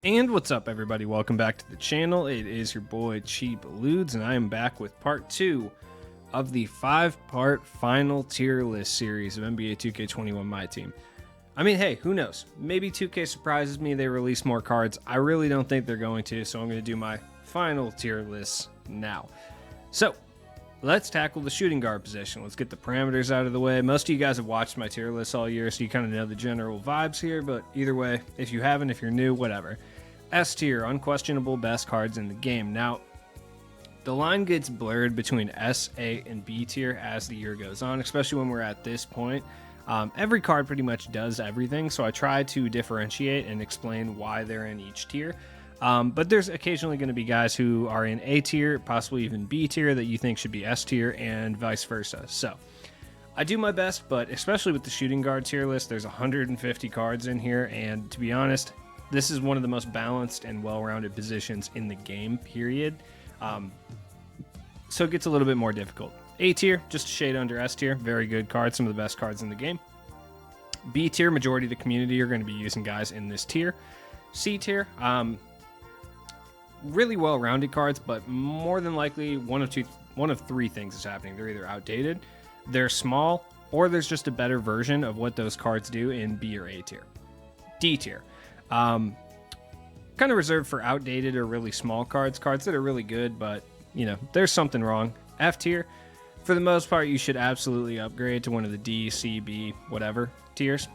And what's up, everybody? Welcome back to the channel. It is your boy Cheap Eludes, and I am back with part 2 of the 5-part final tier list series of NBA 2K21 My Team. I mean, hey, who knows? Maybe 2K surprises me, they release more cards. I really don't think they're going to, so I'm going to do my final tier list now. So, let's tackle the shooting guard position. Let's get the parameters out of the way. Most of you guys have watched my tier list all year, so you kind of know the general vibes here, but either way, if you haven't, if you're new, whatever. S tier, unquestionable best cards in the game. Now, the line gets blurred between S, A, and B tier as the year goes on, especially when we're at this point. Every card pretty much does everything, so I try to differentiate and explain why they're in each tier. But there's occasionally going to be guys who are in A tier, possibly even B tier, that you think should be S tier, and vice versa. So, I do my best, but especially with the shooting guard tier list, there's 150 cards in here, and to be honest, this is one of the most balanced and well-rounded positions in the game, period. So it gets a little bit more difficult. A tier, just a shade under S tier. Very good cards, some of the best cards in the game. B tier, majority of the community are going to be using guys in this tier. C tier, really well-rounded cards, but more than likely one of three things is happening. They're either outdated, they're small, or there's just a better version of what those cards do in B or A tier. D tier. Kind of reserved for outdated or really small cards that are really good, but you know, there's something wrong. F tier, for the most part, you should absolutely upgrade to one of the D, C, B, whatever tiers.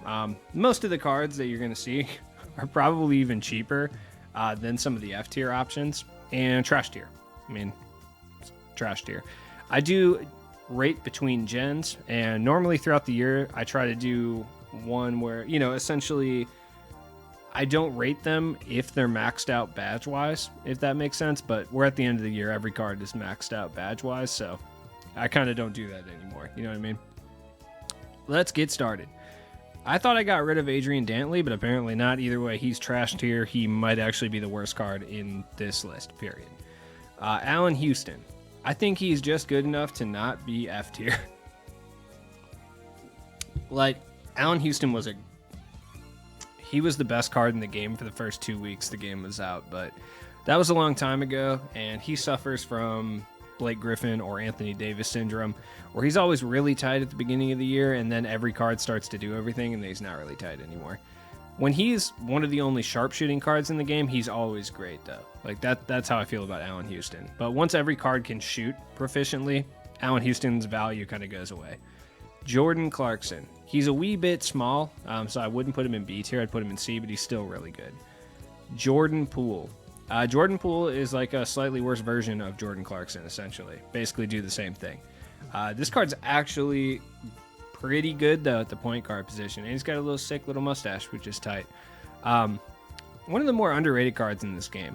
Most of the cards that you're going to see are probably even cheaper than some of the F tier options. And trash tier. I mean, trash tier. I do rate between gens, and normally throughout the year, I try to do one where, you know, essentially I don't rate them if they're maxed out badge-wise, if that makes sense, but we're at the end of the year, every card is maxed out badge-wise, so I kind of don't do that anymore, you know what I mean? Let's get started. I thought I got rid of Adrian Dantley, but apparently not. Either way, he's trash tier. He might actually be the worst card in this list, period. Allen Houston. I think he's just good enough to not be F tier. Like, Allen Houston he was the best card in the game for the first 2 weeks the game was out, but that was a long time ago, and he suffers from Blake Griffin or Anthony Davis syndrome, where he's always really tight at the beginning of the year, and then every card starts to do everything, and he's not really tight anymore. When he's one of the only sharpshooting cards in the game, he's always great, though. Like, that's how I feel about Allen Houston. But once every card can shoot proficiently, Allen Houston's value kind of goes away. Jordan Clarkson. He's a wee bit small, so I wouldn't put him in B tier. I'd put him in C, but he's still really good. Jordan Poole. Jordan Poole is like a slightly worse version of Jordan Clarkson, essentially. Basically do the same thing. This card's actually pretty good, though, at the point guard position. And he's got a little sick little mustache, which is tight. One of the more underrated cards in this game.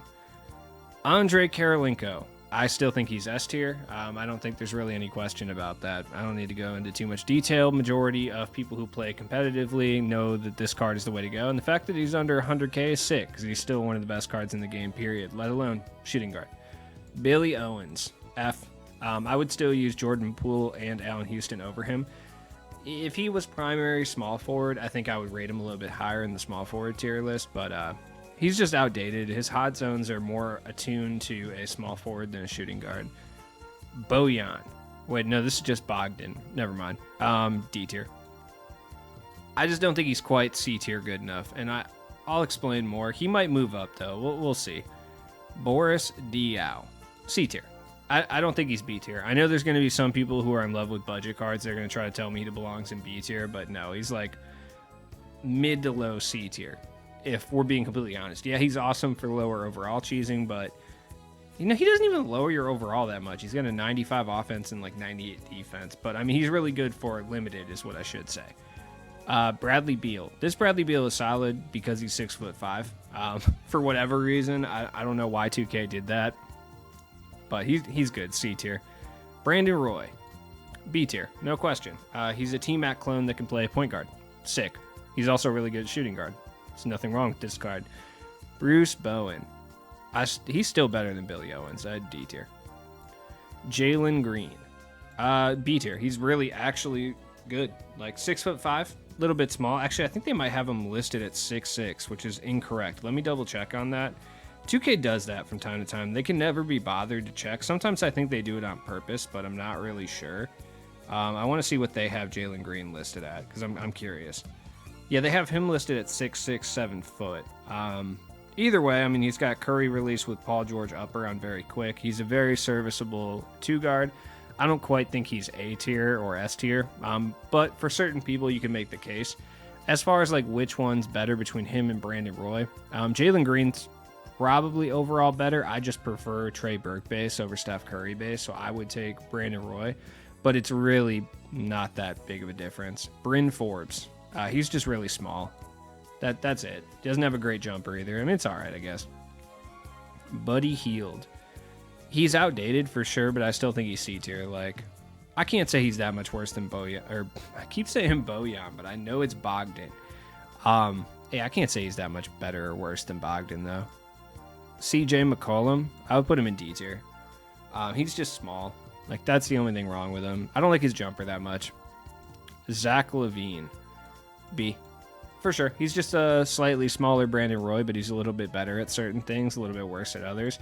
Andre Karolinko. I still think he's S tier. I don't think there's really any question about that. I don't need to go into too much detail. Majority of people who play competitively know that this card is the way to go. And the fact that he's under 100k is sick, because he's still one of the best cards in the game, period, let alone shooting guard. Billy Owens, F. I would still use Jordan Poole and Allen Houston over him. If he was primary small forward, I think I would rate him a little bit higher in the small forward tier list, but he's just outdated. His hot zones are more attuned to a small forward than a shooting guard. Bojan. Wait, no, this is just Bogdan. Never mind. D tier. I just don't think he's quite C tier good enough, and I'll explain more. He might move up, though. We'll see. Boris Diaw. C tier. I don't think he's B tier. I know there's going to be some people who are in love with budget cards. They're going to try to tell me he belongs in B tier, but no, he's like mid to low C tier, if we're being completely honest. Yeah, he's awesome for lower overall cheesing, but you know, he doesn't even lower your overall that much. He's got a 95 offense and like 98 defense, but I mean, he's really good for limited is what I should say. Bradley Beal. This Bradley Beal is solid because he's 6'5". For whatever reason, I don't know why 2K did that, but he's good. C tier. Brandon Roy. B tier. No question. He's a T-Mac clone that can play point guard. Sick. He's also really good at shooting guard. There's nothing wrong with this card. Bruce Bowen. He's still better than Billy Owens. D tier. Jalen Green. B tier. He's really actually good. Like 6'5", little bit small. Actually, I think they might have him listed at 6'6", which is incorrect. Let me double check on that. 2K does that from time to time. They can never be bothered to check. Sometimes I think they do it on purpose, but I'm not really sure. I want to see what they have Jalen Green listed at, because I'm curious. Yeah, they have him listed at 6'6", 7 foot. Either way, I mean, he's got Curry release with Paul George upper on very quick. He's a very serviceable 2-guard. I don't quite think he's A tier or S tier, but for certain people, you can make the case. As far as like which one's better between him and Brandon Roy, Jalen Green's probably overall better. I just prefer Trey Burke base over Steph Curry base, so I would take Brandon Roy, but it's really not that big of a difference. Bryn Forbes, he's just really small. That's it. Doesn't have a great jumper either. I mean, it's all right, I guess. Buddy Hield. He's outdated for sure, but I still think he's C tier. Like, I can't say he's that much worse than Bojan. Or I keep saying Bojan, but I know it's Bogdan. Yeah, I can't say he's that much better or worse than Bogdan though. CJ McCollum, I would put him in D tier. He's just small. Like, that's the only thing wrong with him. I don't like his jumper that much. Zach LaVine, B. For sure. He's just a slightly smaller Brandon Roy, but he's a little bit better at certain things, a little bit worse at others.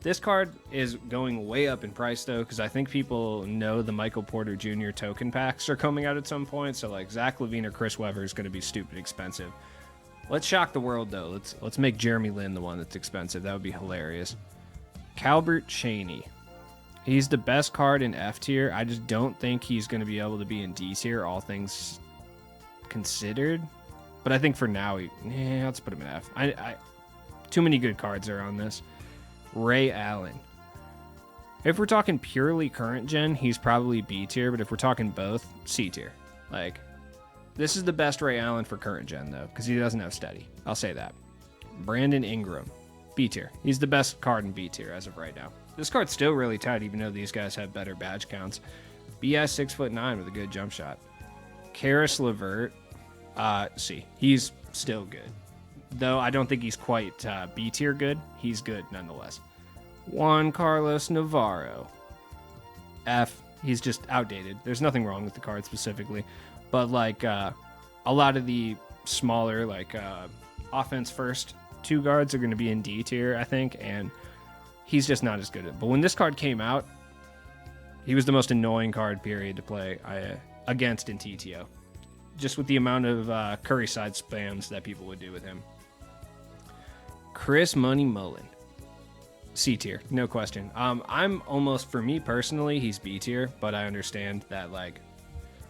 This card is going way up in price, though, because I think people know the Michael Porter Jr. token packs are coming out at some point. So, like, Zach LaVine or Chris Webber is going to be stupid expensive. Let's shock the world, though. Let's make Jeremy Lin the one that's expensive. That would be hilarious. Calbert Chaney. He's the best card in F tier. I just don't think he's going to be able to be in D tier, all things considered. But I think for now, let's put him in F. Too many good cards are on this. Ray Allen. If we're talking purely current gen, he's probably B tier. But if we're talking both, C tier. Like, this is the best Ray Allen for current gen, though, because he doesn't have steady. I'll say that. Brandon Ingram. B tier. He's the best card in B tier as of right now. This card's still really tight, even though these guys have better badge counts. BI 6'9" with a good jump shot. Karis LeVert. C. He's still good. Though I don't think he's quite B tier good. He's good nonetheless. Juan Carlos Navarro. F. He's just outdated. There's nothing wrong with the card specifically. But like a lot of the smaller like offense first 2 guards are going to be in D tier, I think. And he's just not as good at it. But when this card came out, he was the most annoying card period to play against in TTO. Just with the amount of Curry side spams that people would do with him. Chris Money Mullen. C tier, no question. I'm almost, for me personally, he's B tier, but I understand that, like,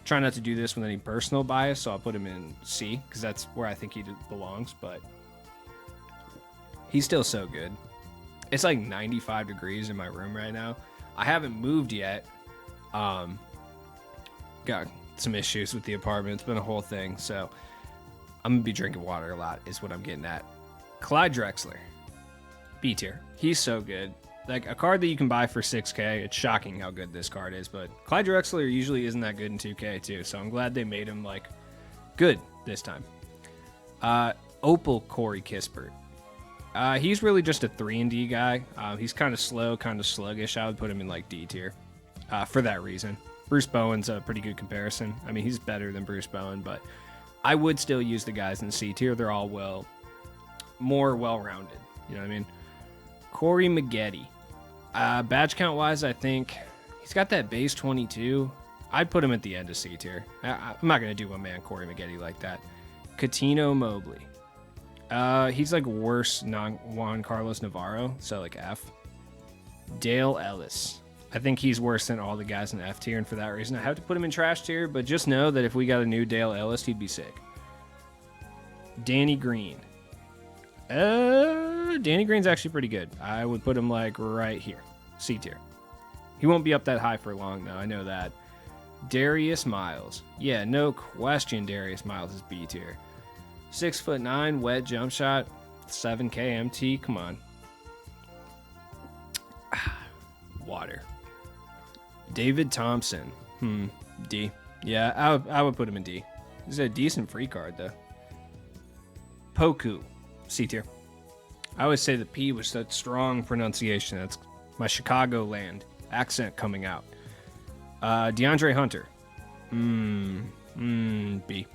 try not to do this with any personal bias, so I'll put him in C, because that's where I think he belongs, but he's still so good. It's like 95 degrees in my room right now. I haven't moved yet. Got some issues with the apartment. It's been a whole thing, so I'm gonna be drinking water a lot is what I'm getting at. Clyde Drexler, B tier. He's so good. Like, a card that you can buy for 6K. It's shocking how good this card is, but Clyde Drexler usually isn't that good in 2K too, so I'm glad they made him like good this time. Opal Corey Kispert. He's really just a 3-and-D guy. He's kind of slow, kind of sluggish. I would put him in like D tier for that reason. Bruce Bowen's a pretty good comparison. I mean, he's better than Bruce Bowen, but I would still use the guys in C tier. They're all more well-rounded. You know what I mean? Corey Maggette. Badge count-wise, I think he's got that base 22. I'd put him at the end of C tier. I'm not going to do one man Corey Maggette like that. Katino Mobley. He's like worse Juan Carlos Navarro, so like F. Dale Ellis. I think he's worse than all the guys in F tier, and for that reason, I have to put him in trash tier, but just know that if we got a new Dale Ellis, he'd be sick. Danny Green. Danny Green's actually pretty good. I would put him like right here. C tier. He won't be up that high for long, though. I know that. Darius Miles. Yeah, no question Darius Miles is B tier. 6'9", wet jump shot, 7K MT. Come on. Water. David Thompson. D. Yeah, I would put him in D. He's a decent free card, though. Poku. C tier. I always say the P with such strong pronunciation. That's my Chicagoland accent coming out. DeAndre Hunter. B.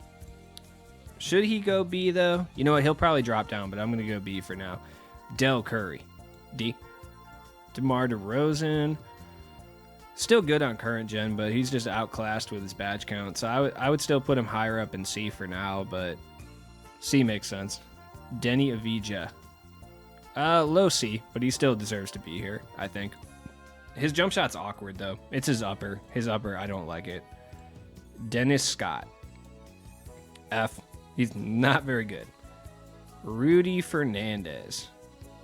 Should he go B, though? You know what? He'll probably drop down, but I'm going to go B for now. Del Curry. D. DeMar DeRozan. Still good on current gen, but he's just outclassed with his badge count. So I would still put him higher up in C for now, but C makes sense. Denny Avija. Low C, but he still deserves to be here, I think. His jump shot's awkward, though. It's his upper. His upper, I don't like it. Dennis Scott. F. He's not very good. Rudy Fernandez.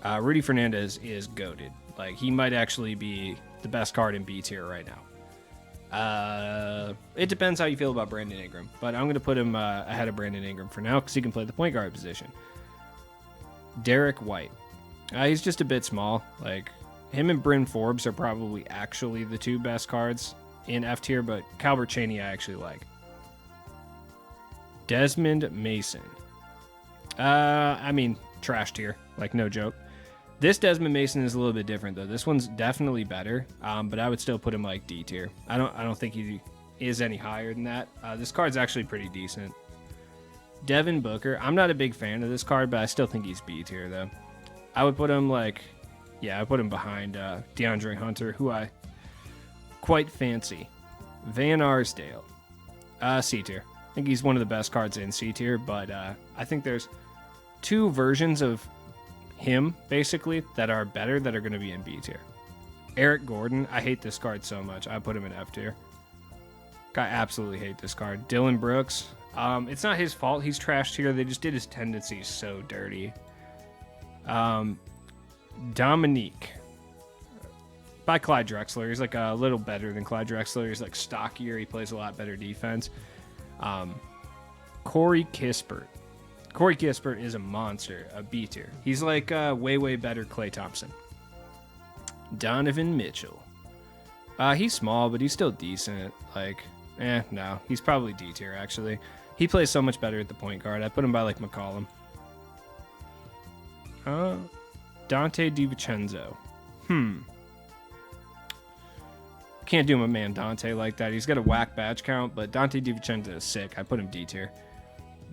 Rudy Fernandez is goated. Like, he might actually be the best card in B tier right now. It depends how you feel about Brandon Ingram, but I'm going to put him ahead of Brandon Ingram for now because he can play the point guard position. Derek White. He's just a bit small. Like, him and Bryn Forbes are probably actually the two best cards in F tier, but Calbert Chaney I actually like. Desmond Mason. I mean, trash tier. Like, no joke. This Desmond Mason is a little bit different, though. This one's definitely better, but I would still put him like D tier. I don't think he is any higher than that. This card's actually pretty decent. Devin Booker. I'm not a big fan of this card, but I still think he's B tier, though. I would put him like, yeah, I put him behind DeAndre Hunter, who I quite fancy. Van Arsdale. C tier. I think he's one of the best cards in C tier, but I think there's two versions of him, basically, that are better that are going to be in B tier. Eric Gordon. I hate this card so much. I put him in F tier. I absolutely hate this card. Dylan Brooks. It's not his fault. He's trash tier. They just did his tendencies so dirty. Dominique. By Clyde Drexler. He's like a little better than Clyde Drexler. He's like stockier. He plays a lot better defense. Corey Kispert. Corey Kispert is a monster, a B tier. He's like way better Klay Thompson. Donovan Mitchell. He's small, but he's still decent. Like, no. He's probably D tier, actually. He plays so much better at the point guard. I put him by, like, McCollum. Dante DiVincenzo. Can't do my man Dante like that. He's got a whack badge count, but Dante DiVincenzo is sick. I put him D tier.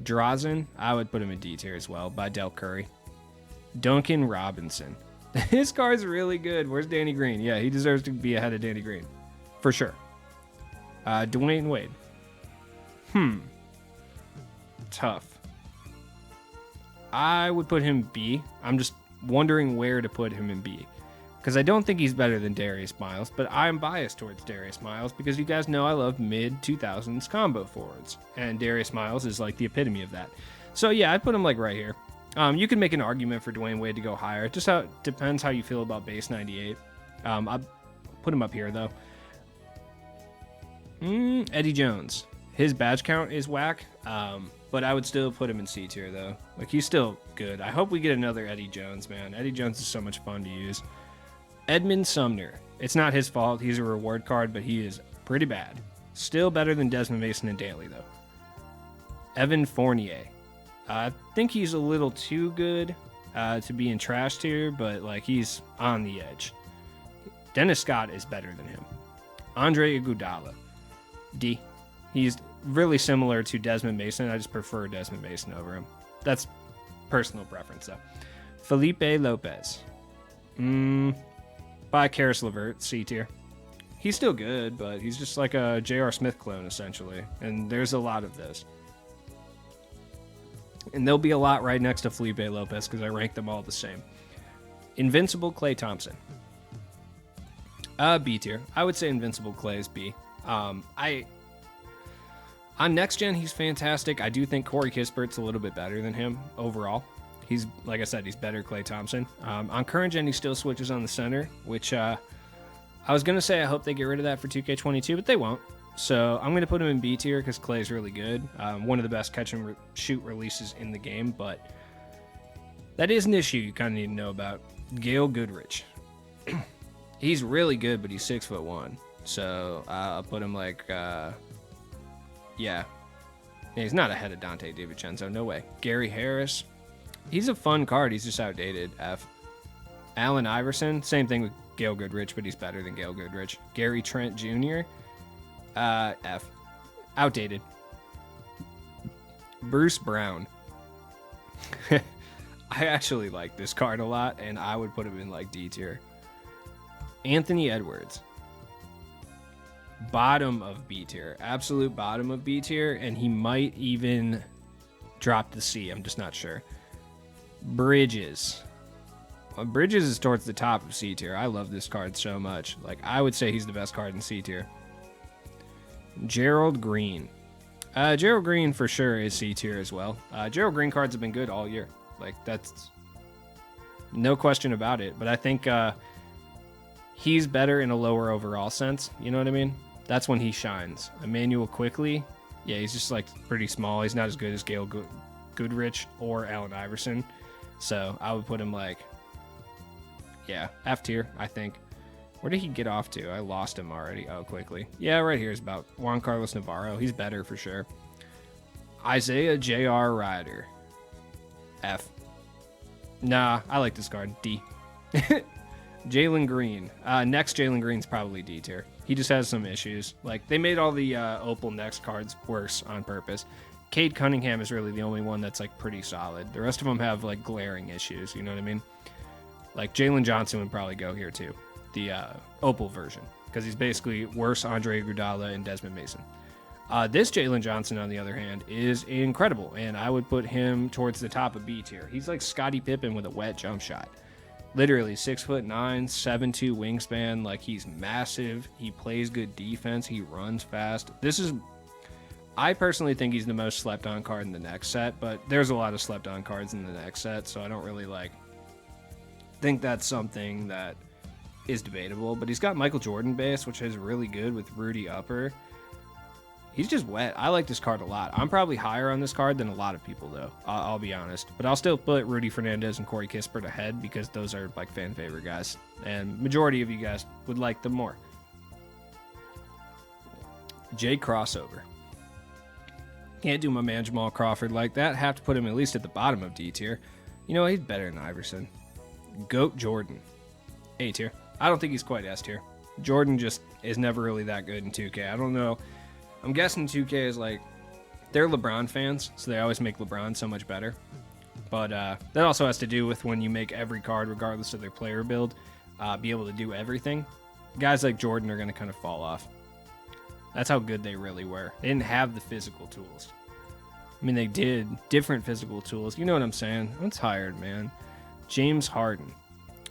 Drazen, I would put him in D tier as well, by Del Curry. Duncan Robinson. His card's really good. Where's Danny Green? Yeah, he deserves to be ahead of Danny Green. For sure. Dwayne Wade. Tough. I would put him B. I'm just wondering where to put him in B. Because I don't think he's better than Darius Miles, but I'm biased towards Darius Miles because you guys know I love mid-2000s combo forwards. And Darius Miles is like the epitome of that. So yeah, I'd put him like right here. You can make an argument for Dwayne Wade to go higher. Just how depends how you feel about base 98. I'll put him up here, though. Eddie Jones. His badge count is whack, but I would still put him in C tier, though. Like, he's still good. I hope we get another Eddie Jones, man. Eddie Jones is so much fun to use. Edmund Sumner. It's not his fault. He's a reward card, but he is pretty bad. Still better than Desmond Mason and Daly, though. Evan Fournier. I think he's a little too good to be in trash tier, but like he's on the edge. Dennis Scott is better than him. Andre Iguodala. D. He's really similar to Desmond Mason. I just prefer Desmond Mason over him. That's personal preference, though. Felipe Lopez. By Karis LeVert, C tier. He's still good, but he's just like a J.R. Smith clone, essentially. And there's a lot of those. And there'll be a lot right next to Felipe Lopez because I rank them all the same. Invincible Klay Thompson. B tier. I would say Invincible Klay is B. On next gen, he's fantastic. I do think Corey Kispert's a little bit better than him overall. He's, like I said, he's better Klay Thompson. On current gen, he still switches on the center, which I was going to say I hope they get rid of that for 2K22, but they won't. So I'm going to put him in B tier because Klay's really good. One of the best catch and shoot releases in the game, but that is an issue you kind of need to know about. Gail Goodrich. He's really good, but he's 6'1". So I'll put him like, yeah. He's not ahead of Dante DiVincenzo, no way. Gary Harris. He's a fun card. He's just outdated. F. Allen Iverson. Same thing with Gail Goodrich, but he's better than Gail Goodrich. Gary Trent Jr. F. Outdated. Bruce Brown. I actually like this card a lot, and I would put him in like D tier. Anthony Edwards. Bottom of B tier. Absolute bottom of B tier, and he might even drop to C. I'm just not sure. Bridges. Well, Bridges is towards the top of C tier. I love this card so much. Like, I would say he's the best card in C tier. Gerald Green. Gerald Green for sure is C tier as well. Gerald Green cards have been good all year. Like, that's no question about it. But I think he's better in a lower overall sense. You know what I mean? That's when he shines. Emmanuel Quickly, yeah, he's just like pretty small. He's not as good as Gail Goodrich or Allen Iverson. So I would put him like, yeah, F tier, I think. Where did he get off to? I lost him already. Oh, Quickly. Yeah, right here is about Juan Carlos Navarro. He's better for sure. Isaiah J.R. Ryder. F. Nah, I like this card. D. Jalen Green. Next Jalen Green's probably D tier. He just has some issues. Like, they made all the Opal Next cards worse on purpose. Cade Cunningham is really the only one that's, like, pretty solid. The rest of them have, like, glaring issues. You know what I mean? Like, Jalen Johnson would probably go here, too. The Opal version. Because he's basically worse Andre Iguodala and Desmond Mason. This Jalen Johnson, on the other hand, is incredible. And I would put him towards the top of B tier. He's like Scottie Pippen with a wet jump shot. Literally 6'9", 7'2" wingspan. Like, he's massive. He plays good defense. He runs fast. I personally think he's the most slept on card in the next set, but there's a lot of slept on cards in the next set, so I don't really think that's something that is debatable. But he's got Michael Jordan base, which is really good with Rudy upper. He's just wet. I like this card a lot. I'm probably higher on this card than a lot of people, though. I'll be honest. But I'll still put Rudy Fernandez and Corey Kispert ahead because those are, like, fan favorite guys. And majority of you guys would like them more. Jay Crossover. Can't do my man Jamal Crawford like that. Have to put him at least at the bottom of D tier. You know, he's better than Iverson. Goat Jordan. A tier. I don't think he's quite S tier. Jordan just is never really that good in 2K. I don't know. I'm guessing 2K is like, they're LeBron fans, so they always make LeBron so much better. But that also has to do with when you make every card, regardless of their player build, be able to do everything. Guys like Jordan are going to kind of fall off. That's how good they really were. They didn't have the physical tools. I mean, they did different physical tools. You know what I'm saying? I'm tired, man. James Harden.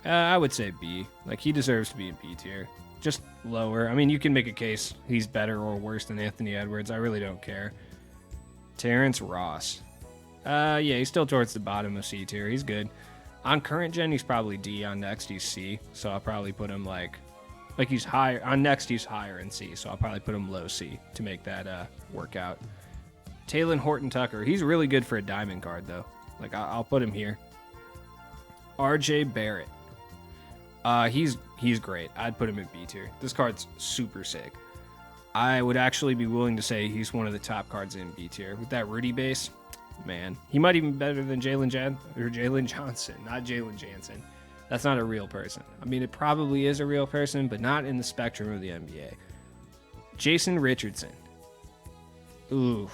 I would say B. Like, he deserves to be in B tier. Just lower. I mean, you can make a case he's better or worse than Anthony Edwards. I really don't care. Terrence Ross. Yeah, he's still towards the bottom of C tier. He's good. On current gen, he's probably D. On next, he's C. So I'll probably put him like he's higher. On next, he's higher in C. So I'll probably put him low C to make that work out. Talen Horton-Tucker. He's really good for a diamond card, though. Like, I'll put him here. RJ Barrett. He's great. I'd put him in B tier. This card's super sick. I would actually be willing to say he's one of the top cards in B tier. With that Rudy base, man, he might even be better than Jalen Johnson, not Jalen Jansen. That's not a real person. I mean, it probably is a real person, but not in the spectrum of the NBA. Jason Richardson. Ooh.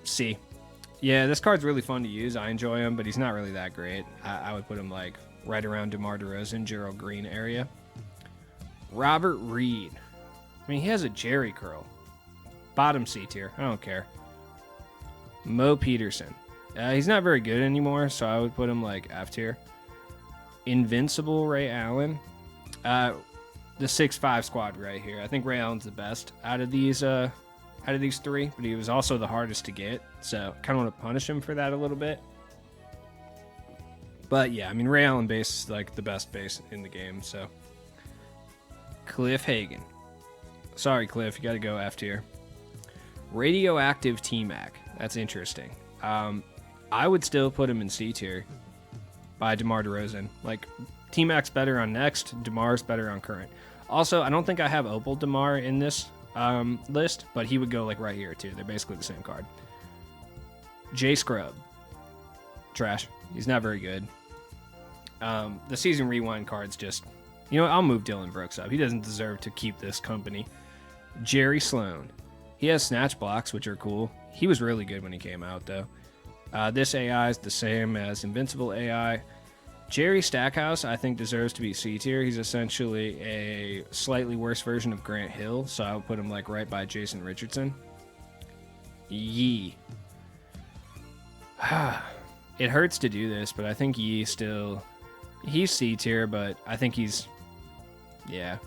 C. Yeah, this card's really fun to use. I enjoy him, but he's not really that great. I would put him like right around DeMar DeRozan, Gerald Green area. Robert Reed. I mean, he has a Jerry curl. Bottom C tier. I don't care. Mo Peterson. He's not very good anymore, so I would put him like F tier. Invincible Ray Allen. The 6'5" squad right here. I think Ray Allen's the best out of these three, but he was also the hardest to get, so kind of want to punish him for that a little bit. But yeah, I mean, Ray Allen base is like the best base in the game, so. Cliff Hagan. Sorry, Cliff, you got to go F tier. Radioactive T-Mac. That's interesting. I would still put him in C tier by DeMar DeRozan. Like, T-Mac's better on next, DeMar's better on current. Also, I don't think I have Opal DeMar in this list, but he would go like right here too. They're basically the same card. J Scrub. Trash. He's not very good. The Season Rewind card's just, you know what, I'll move Dylan Brooks up. He doesn't deserve to keep this company. Jerry Sloan. He has snatch blocks, which are cool. He was really good when he came out, though. This AI is the same as Invincible AI. Jerry Stackhouse, I think, deserves to be C tier. He's essentially a slightly worse version of Grant Hill, so I would put him like right by Jason Richardson. Yee. It hurts to do this, but I think Yee still... He's C tier, but I think he's... Yeah.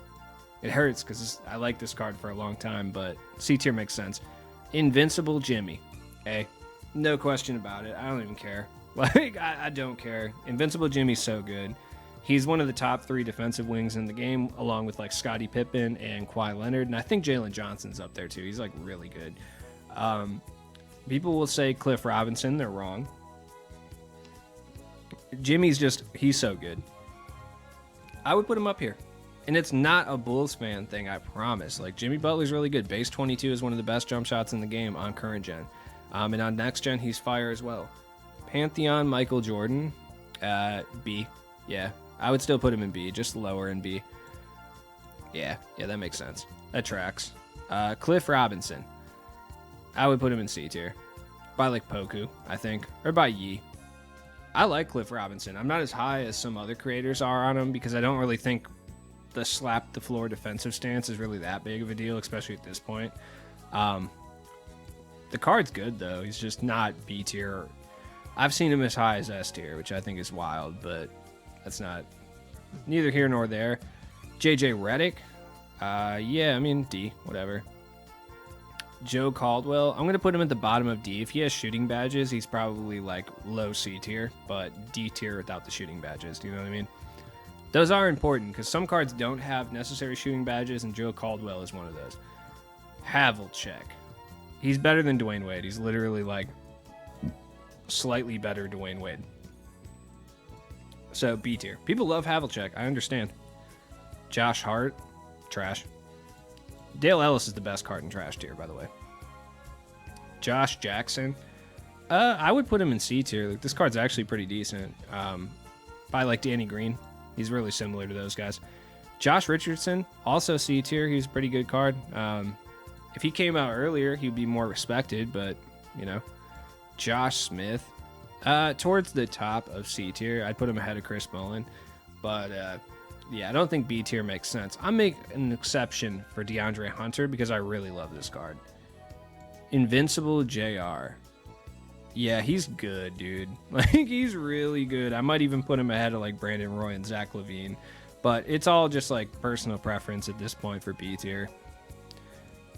It hurts because I like this card for a long time, but C tier makes sense. Invincible Jimmy. A. No question about it. I don't even care. Like, I don't care. Invincible Jimmy's so good. He's one of the top 3 defensive wings in the game, along with like Scottie Pippen and Kawhi Leonard, and I think Jalen Johnson's up there too. He's like really good. People will say Cliff Robinson. They're wrong. Jimmy's he's so good. I would put him up here. And it's not a Bulls fan thing, I promise. Like, Jimmy Butler's really good. Base 22 is one of the best jump shots in the game on current gen. And on next gen, he's fire as well. Pantheon Michael Jordan, B. Yeah, I would still put him in B, just lower in B. Yeah, that makes sense. That tracks. Cliff Robinson, I would put him in C tier. By like Poku, I think, or by Yee. I like Cliff Robinson. I'm not as high as some other creators are on him because I don't really think the slap the floor defensive stance is really that big of a deal, especially at this point. The card's good though. He's just not B tier. I've seen him as high as S tier, which I think is wild, but that's not neither here nor there. JJ Redick, yeah, I mean D, whatever. Joe Caldwell, I'm gonna put him at the bottom of D. If he has shooting badges, he's probably like low C tier, but D tier without the shooting badges. Do you know what I mean? Those are important because some cards don't have necessary shooting badges, and Joe Caldwell is one of those. Havlicek, he's better than Dwayne Wade. He's literally like slightly better Dwayne Wade. So B tier. People love Havlicek. I understand. Josh Hart, trash. Dale Ellis is the best card in trash tier, by the way. Josh Jackson, I would put him in C tier. Like, this card's actually pretty decent. By like Danny Green, he's really similar to those guys. Josh Richardson, also C tier. He's a pretty good card. If he came out earlier, he'd be more respected, but you know. Josh Smith, towards the top of C tier. I'd put him ahead of Chris Mullin, but yeah, I don't think B tier makes sense. I'll make an exception for DeAndre Hunter because I really love this card. Invincible JR. Yeah, he's good, dude. Like, he's really good. I might even put him ahead of like Brandon Roy and Zach LaVine, but it's all just like personal preference at this point for B tier.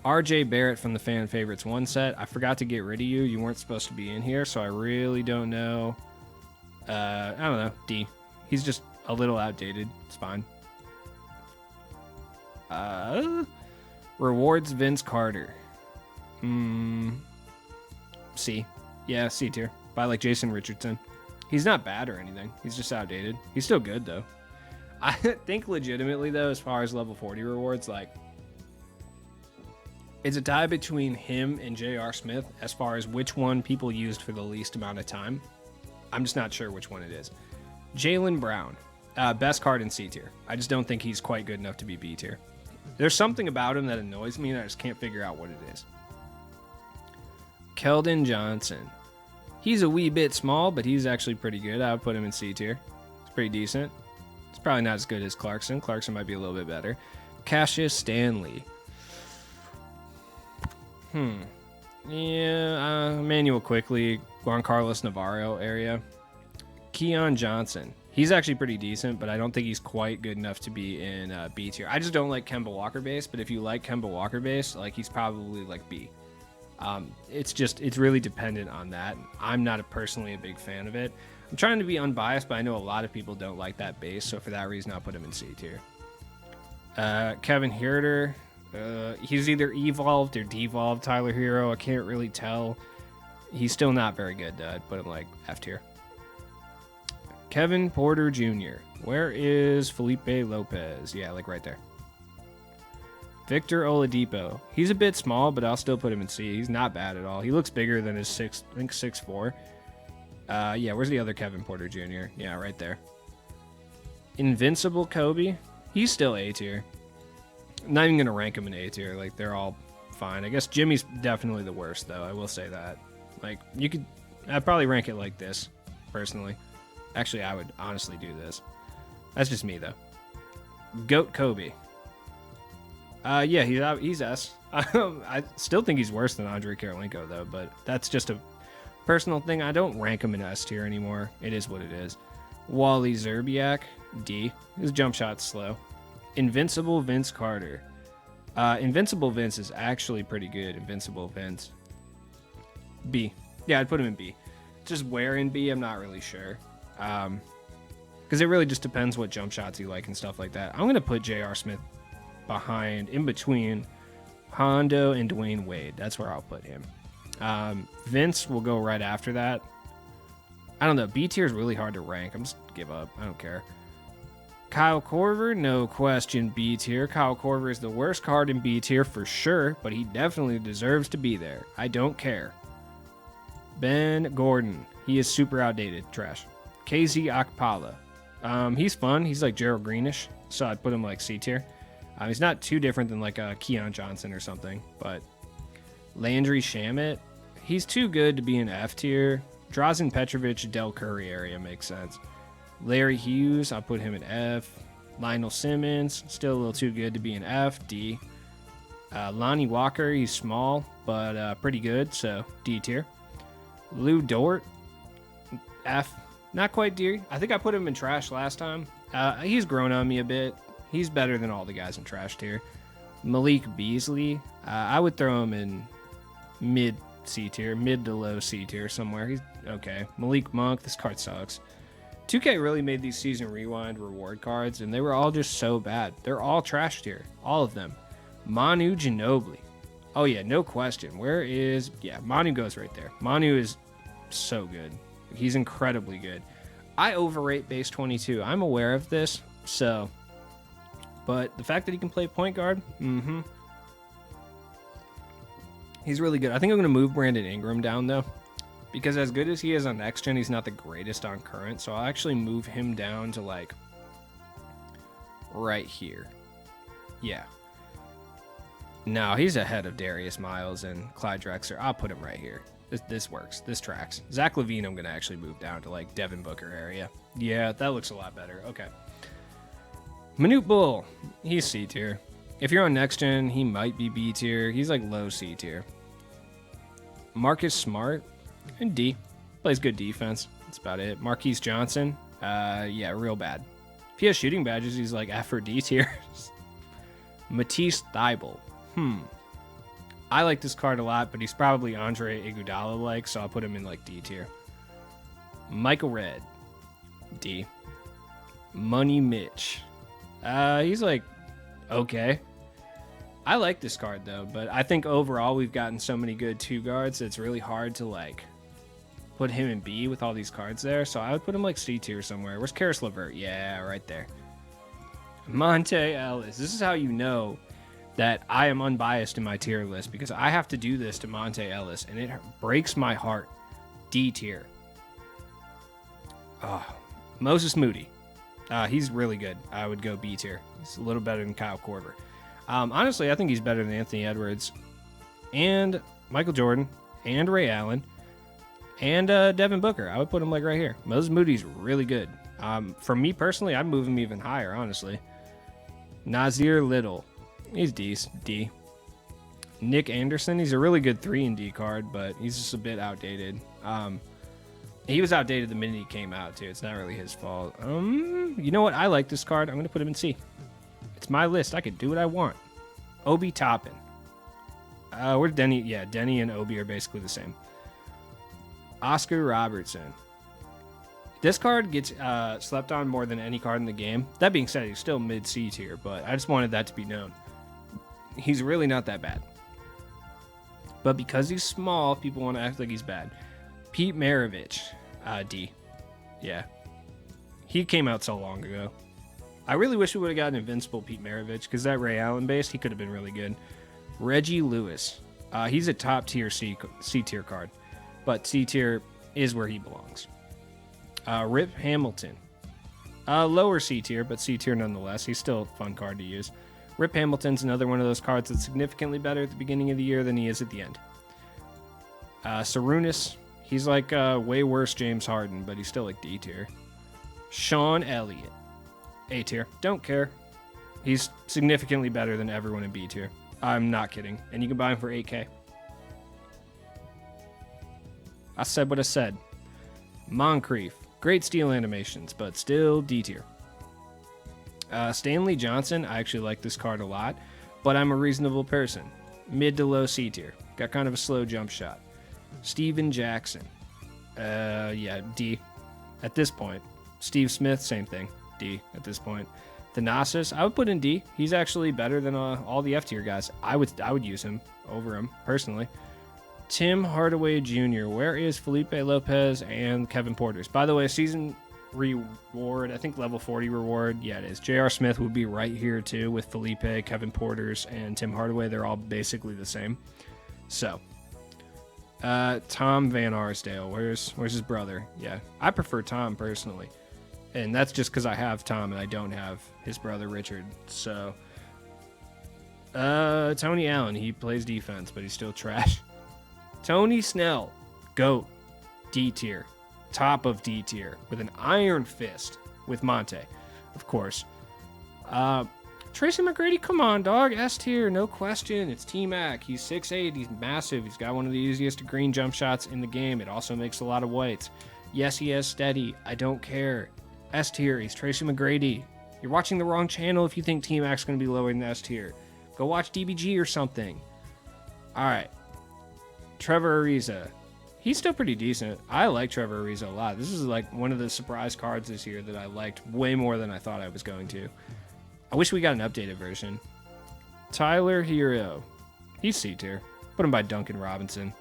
RJ Barrett from the Fan Favorites 1 set. I forgot to get rid of you. You weren't supposed to be in here, so I really don't know. I don't know. D. He's just a little outdated. It's fine. Rewards Vince Carter. C. Yeah, C tier. By like Jason Richardson. He's not bad or anything. He's just outdated. He's still good though. I think legitimately though, as far as level 40 rewards, like, it's a tie between him and J.R. Smith as far as which one people used for the least amount of time. I'm just not sure which one it is. Jaylen Brown, best card in C tier. I just don't think he's quite good enough to be B tier. There's something about him that annoys me and I just can't figure out what it is. Keldon Johnson. He's a wee bit small, but he's actually pretty good. I would put him in C tier. It's pretty decent. It's probably not as good as Clarkson. Clarkson might be a little bit better. Cassius Stanley. Yeah, Emmanuel Quickly, Juan Carlos Navarro area. Keon Johnson. He's actually pretty decent, but I don't think he's quite good enough to be in B tier. I just don't like Kemba Walker base, but if you like Kemba Walker base, like, he's probably like B. It's really dependent on that. I'm not personally a big fan of it. I'm trying to be unbiased, but I know a lot of people don't like that base, so for that reason, I'll put him in C tier. Kevin Huerter. He's either evolved or devolved Tyler Hero. I can't really tell. He's still not very good, though. I'd put him like F tier. Kevin Porter Jr. Where is Felipe Lopez? Yeah, like right there. Victor Oladipo. He's a bit small, but I'll still put him in C. He's not bad at all. He looks bigger than his 6'4". Yeah, where's the other Kevin Porter Jr.? Yeah, right there. Invincible Kobe. He's still A tier. I'm not even going to rank him in A tier. Like, they're all fine. I guess Jimmy's definitely the worst, though. I will say that. Like, I'd probably rank it like this, personally. Actually, I would honestly do this. That's just me, though. Goat Kobe. Yeah, he's S. I still think he's worse than Andrei Karolinko, though, but that's just a personal thing. I don't rank him in S tier anymore. It is what it is. Wally Zerbiak, D. His jump shot's slow. Invincible Vince Carter. Invincible Vince is actually pretty good. Invincible Vince. B. Yeah, I'd put him in B. Just where in B, I'm not really sure. Because it really just depends what jump shots you like and stuff like that. I'm going to put J.R. Smith in between Hondo and Dwayne Wade. That's where I'll put him. Vince will go right after that. I don't know. B tier is really hard to rank. I'm just give up. I don't care. Kyle Korver, no question, B tier. Kyle Korver is the worst card in B tier for sure, but he definitely deserves to be there. I don't care. Ben Gordon, he is super outdated. Trash. KZ Akpala. He's fun. He's like Gerald Greenish, so I'd put him like C tier. He's not too different than like a Keon Johnson or something, but Landry Shamet, he's too good to be in F tier. Drazen Petrovic, Del Curry area makes sense. Larry Hughes, I'll put him in F. Lionel Simmons, still a little too good to be in F, D. Lonnie Walker, he's small, but pretty good, so D tier. Lou Dort, F. Not quite D. I think I put him in trash last time. He's grown on me a bit. He's better than all the guys in trash tier. Malik Beasley, I would throw him in mid C tier, mid to low C tier somewhere. He's okay. Malik Monk, this card sucks. 2K really made these Season Rewind reward cards, and they were all just so bad. They're all trash tier, all of them. Manu Ginobili. Oh yeah, no question. Manu goes right there. Manu is so good. He's incredibly good. I overrate base 22. I'm aware of this, but the fact that he can play point guard, he's really good. I think I'm going to move Brandon Ingram down, though, because as good as he is on next gen, he's not the greatest on current, so I'll actually move him down to, like, right here. Yeah. No, he's ahead of Darius Miles and Clyde Drexler. I'll put him right here. This works. This tracks. Zach LaVine, I'm going to actually move down to, like, Devin Booker area. Yeah, that looks a lot better. Okay. Manute Bull, he's C tier. If you're on next gen, he might be B tier. He's like low C tier. Marcus Smart, and D. Plays good defense. That's about it. Marquise Johnson, yeah, real bad. If he has shooting badges, he's like F or D tier. Matisse Thybulle. I like this card a lot, but he's probably Andre Iguodala-like, so I'll put him in like D tier. Michael Redd, D. Money Mitch. He's like, okay. I like this card though, but I think overall we've gotten so many good two guards, it's really hard to like put him in B with all these cards there. So I would put him like C tier somewhere. Where's Karis LeVert? Yeah, right there. Monte Ellis. This is how you know that I am unbiased in my tier list, because I have to do this to Monte Ellis, and it breaks my heart. D tier. Moses Moody. He's really good. I would go B tier. He's a little better than Kyle Korver. Honestly, I think he's better than Anthony Edwards and Michael Jordan and Ray Allen and Devin Booker. I would put him like right here. Moses Moody's really good. For me personally, I'd move him even higher, honestly. Nazir Little. He's D. Nick Anderson. He's a really good 3 and D card, but he's just a bit outdated. He was outdated the minute he came out, too. It's not really his fault. You know what? I like this card. I'm going to put him in C. It's my list. I can do what I want. Obi Toppin. Where's Denny? Yeah, Denny and Obi are basically the same. Oscar Robertson. This card gets slept on more than any card in the game. That being said, he's still mid-C tier, but I just wanted that to be known. He's really not that bad. But because he's small, people want to act like he's bad. Pete Maravich. D. Yeah. He came out so long ago. I really wish we would have gotten Invincible Pete Maravich, because that Ray Allen base, he could have been really good. Reggie Lewis. He's a top tier C tier card, but C tier is where he belongs. Rip Hamilton. Lower C tier, but C tier nonetheless. He's still a fun card to use. Rip Hamilton's another one of those cards that's significantly better at the beginning of the year than he is at the end. Sarunas, he's like way worse James Harden, but he's still like D tier. Sean Elliott, A tier. Don't care. He's significantly better than everyone in B tier. I'm not kidding. And you can buy him for 8K. I said what I said. Moncrief, great steal animations, but still D tier. Stanley Johnson, I actually like this card a lot, but I'm a reasonable person. Mid to low C tier. Got kind of a slow jump shot. Steven Jackson. Yeah, D at this point. Steve Smith, same thing. D at this point. Thanasis, I would put in D. He's actually better than all the F tier guys. I would use him over him, personally. Tim Hardaway Jr. Where is Felipe Lopez and Kevin Porter's? By the way, season reward, I think level 40 reward. Yeah, it is. J.R. Smith would be right here too with Felipe, Kevin Porter's, and Tim Hardaway. They're all basically the same. So, Tom Van Arsdale. Where's his brother? Yeah, I prefer Tom personally. And that's just because I have Tom and I don't have his brother Richard. So, Tony Allen. He plays defense, but he's still trash. Tony Snell. GOAT. D tier. Top of D tier with an iron fist with Monte, of course. Tracy McGrady, come on, dog. S tier, no question. It's T-Mac. He's 6'8". He's massive. He's got one of the easiest green jump shots in the game. It also makes a lot of whites. Yes, he has steady. I don't care. S tier. He's Tracy McGrady. You're watching the wrong channel if you think T-Mac's going to be lower than S tier. Go watch DBG or something. All right. Trevor Ariza. He's still pretty decent. I like Trevor Ariza a lot. This is like one of the surprise cards this year that I liked way more than I thought I was going to. I wish we got an updated version. Tyler Hero. He's C tier. Put him by Duncan Robinson.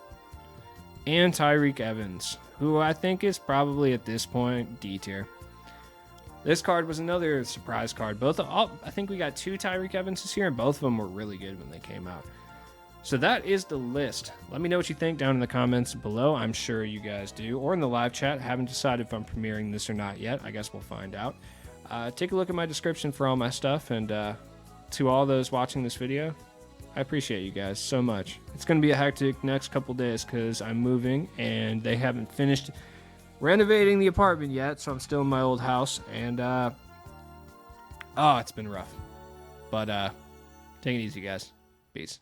And Tyreek Evans, who I think is probably at this point D tier. This card was another surprise card. I think we got 2 Tyreek Evans this year, and both of them were really good when they came out. So that is the list. Let me know what you think down in the comments below. I'm sure you guys do. Or in the live chat. Haven't decided if I'm premiering this or not yet. I guess we'll find out. Take a look at my description for all my stuff. And to all those watching this video, I appreciate you guys so much. It's going to be a hectic next couple days because I'm moving and they haven't finished renovating the apartment yet. So I'm still in my old house. And it's been rough. But take it easy, guys. Peace.